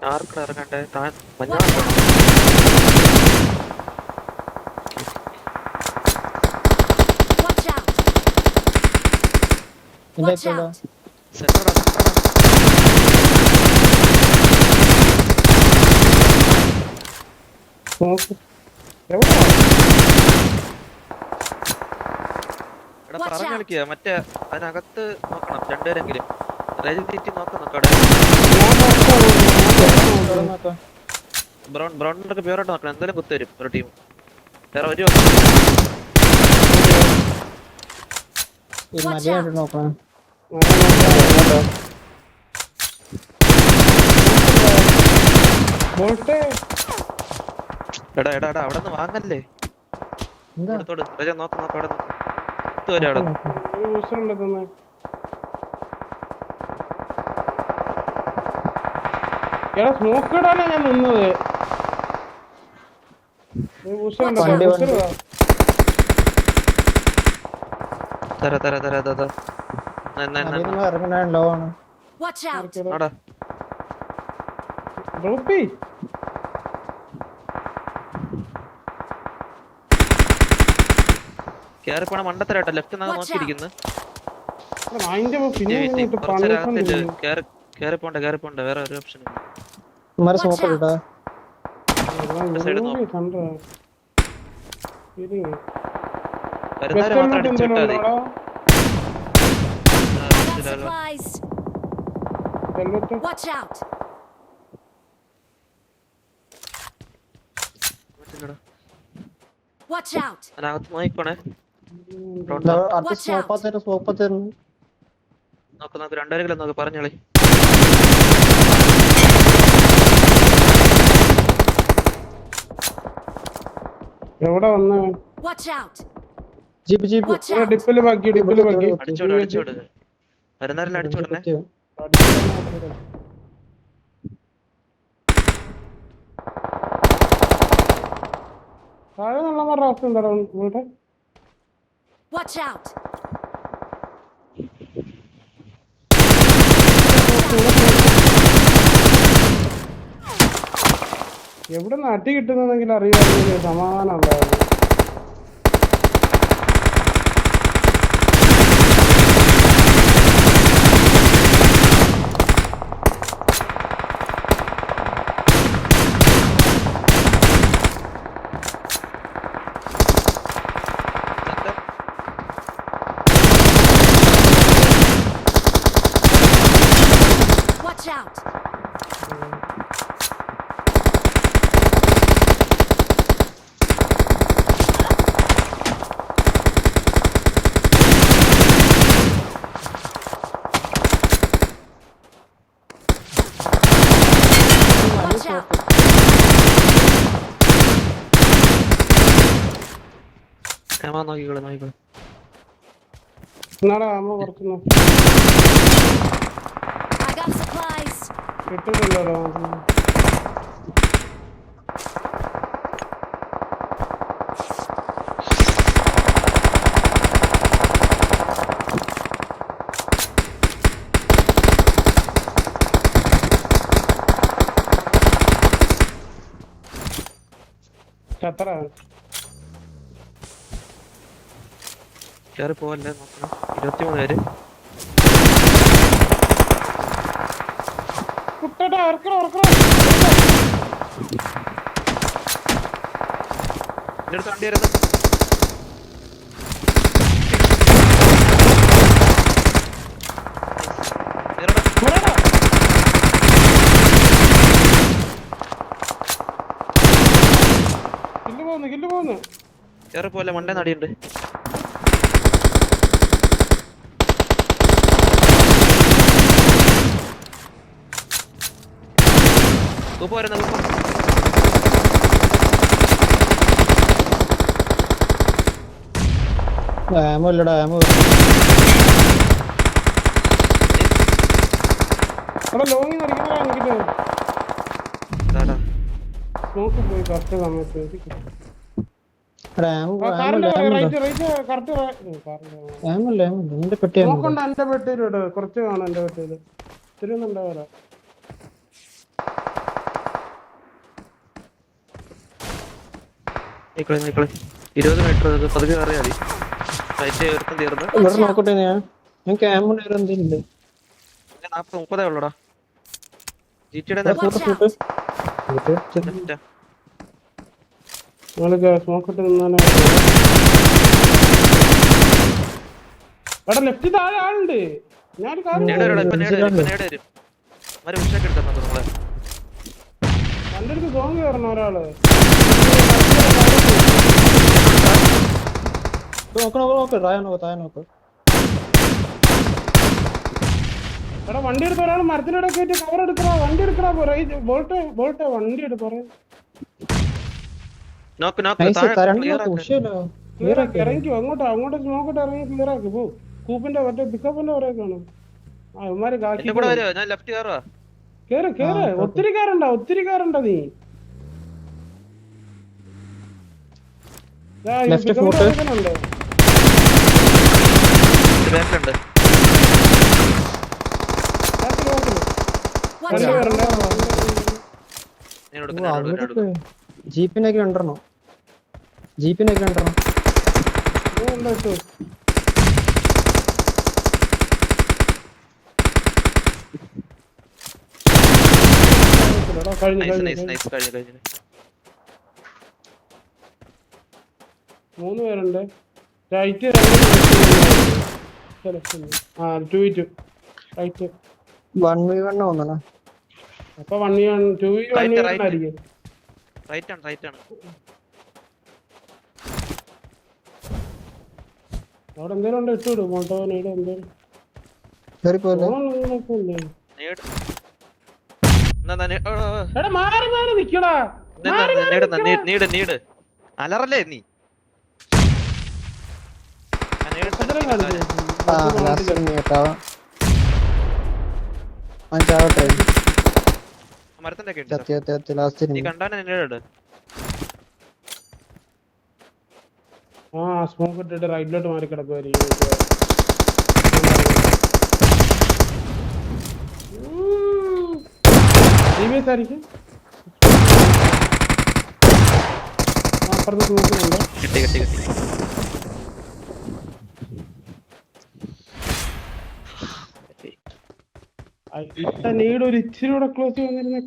ആർക്കും ഇറങ്ങണ്ടേ മഞ്ഞ Watch out! Watch out! Watch out! സെറ്റടാ എടാ പറഞ്ഞു കളിക്കുക മറ്റേ അതിനകത്ത് നോക്കണം രണ്ടുപേരെങ്കിലും റേജ് നോക്കണം കട ബ്രൗണിന്റെ പ്യൂറായിട്ട് നോക്കണം എന്തായാലും കുത്തി വരും ഒരു ടീം വേറെ ഒരു നോക്കണം എടാ എടാ എടാ അവിടെ നിന്ന് വാങ്ങല്ലേ ോട് റേജ നോക്ക് നോക്ക് അവിടെ കുത്തു വരും അവിടെ സ്മോക്ക് ഇടാനാ ഞാൻ നിന്നത്. തരാ തരാ തരാ തരാ Watch out! ആടാ കേറി പോണ മണ്ടത്തരാട്ടോ ലെഫ്റ്റ് നാ നോക്കിയിരിക്കുന്നു കേറി പോണ്ട വേറെ ഒരു ഓപ്ഷൻ സൈഡ് വരുന്നവരെ മാത്രം അടിച്ചിട്ടാ മതി Supplies! Watch out! Watch out! അതിനകത്ത് നോക്കണേ നോക്ക് നോക്ക് രണ്ടുപേരെങ്കിലും നോക്ക് പറഞ്ഞോളി എവിടെ വന്ന Watch out! Watch out! ഡിപ്പില് ബാക്കി അടിച്ചോട് അടിച്ചോട് വരുന്നവരെല്ലാം അടിച്ചോടനെ താഴെ നല്ല അവസ്ഥ എന്താ ഇവിടെ Watch out! എവിടെ നിന്ന് അടി കിട്ടുന്നെങ്കിൽ അറിയാമെങ്കിൽ സമാധാനം ഉണ്ടായിരുന്നു. Watch out! Watch out! നോക്കിക്കോളെ നോക്കിക്കോളെ എന്നാടാ അമ്മ കുറച്ചു I got supplies! കിട്ടുന്നില്ലല്ലോ. എത്ര കേറി പോവല്ലേ നോക്കണം 23 പേര് കുട്ടേട്ടാ ഇറക്കണം എന്റെ അടുത്ത് വണ്ടി വരുന്നത് കില്ല് പോകുന്നു കേറി പോലെ മണ്ടേ നടിയുണ്ട് വരുന്ന ലോങ്ങി നടിക്കുന്നതാ നോക്ക് പോയി കറക്റ്റ് സമയത്ത് നോക്കണ്ട എന്റെ പെട്ടിയിലിട് കുറച്ച് കാണാം എന്റെ പെട്ടിയില് തിരുന്നുണ്ടാവില്ല നിക്കളെ 20 മീറ്റർ പതുക്കെ അറിയാം മതി. ഫൈറ്റ് ഒരുത്തം തീർന്ന് ഇവിടെ നോക്കട്ടെ ഞാൻ ക്യാമ്പിന് വേറെ എന്തെങ്കിലും 40-30 ഉള്ളടാ. ജിറ്റിയുടെ നിങ്ങള് സ്മോക്ക് ഇട്ട് നിന്നാണ്. എടാ ലെഫ്റ്റ് താഴെ ആളുണ്ട്. ഞാനൊരു കാര്യം വരും. ഉച്ചക്ക് എടുത്തോ നമ്മളെ എൻ്റെ അടുത്ത് സോങ് കയറണം ഒരാള്. നോക്ക് താഴെ നോക്ക്. എടാ വണ്ടി എടുത്ത ഒരാൾ മരത്തിനിടെ കയറ്റി കവർ എടുക്കടാ. വണ്ടി എടുക്കടാ. ബോൾട്ടെ വണ്ടി എടുത്ത് പറയാം. ഇറങ്ങിക്കോ അങ്ങോട്ട് സ്മോക്കിട്ട് ഇറങ്ങി ക്ലിയർ ആക്കി പോ. കൂപ്പിന്റെ മറ്റേ പിക്കപ്പിന്റെ പുറകെക്കാണ് അവന്മാര് കേറ്. ഒത്തിരി കാറുണ്ട നീ. ഉണ്ട് Watch out! ജീപ്പിനൊക്കെ ഉണ്ടോ? കഴിഞ്ഞു. 3 പേരുണ്ട്. റൈറ്റ് 2v2 റൈറ്റ് 1v1 തോന്നണ. അപ്പൊ 1v1 2v1 ആയിരിക്കും. റൈറ്റ് ആണ്. അവിടെ എന്തേലും ഉണ്ട് ഇട്ടുവിടും. മോട്ടോനീട് എന്തേലും എടാ മാറി നിക്കടാ. നീട് അലറല്ലേ നീ. മരത്തിന്റെ നീ കണ്ടാണ് നേട്. സ്മോക്ക് ഇട്ടിട്ട് റൈറ്റിലോട്ട് മാറി കിടക്കുമായിരിക്കും. ആയിരിക്കും അപ്പുറത്ത് സ്മോക്കുന്നുണ്ട്. കിട്ടി. നീട് ഒരു ഇച്ചിരി കൂടെ ക്ലോസ് വന്നിരുന്ന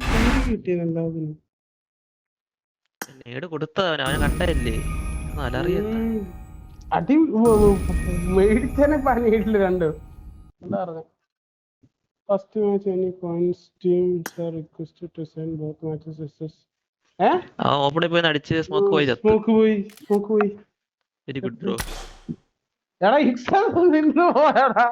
കിട്ടിയതല്ലോ. നേട് കൊടുത്തവൻ അവനെ കണ്ടല്ലേ അടി മേടിച്ചാനെ നീട്ടില് കണ്ടു. എന്താ പറഞ്ഞ first match any points teams are requested to send both matches as ഓപ്പണിൽ പോയി അടിച്ച് സ്മോക്ക് പോയി. Very good bro. എടാ ഇക്സ നിന്ന് പോയടാ.